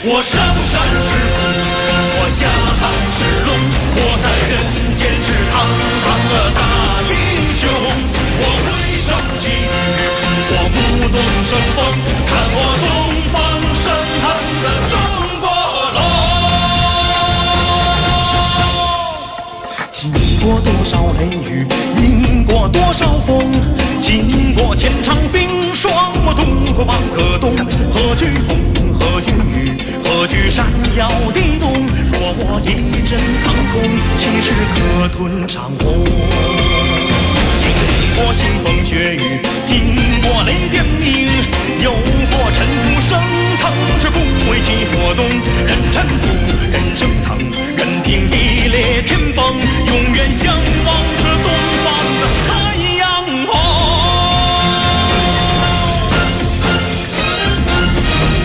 我上山是虎，我下海是龙，我在人间是堂堂的大英雄。我挥手寄语，我目动神风，看我东方升腾的中国龙。经过多少雷雨，迎过多少风，经过千场冰霜，我渡过黄河东。何惧风，何惧雨，何惧山摇地动？若我一阵腾空，岂是可吞长虹？经过腥风血雨，听过雷电鸣，有过沉浮升腾，却不为其所动。任沉浮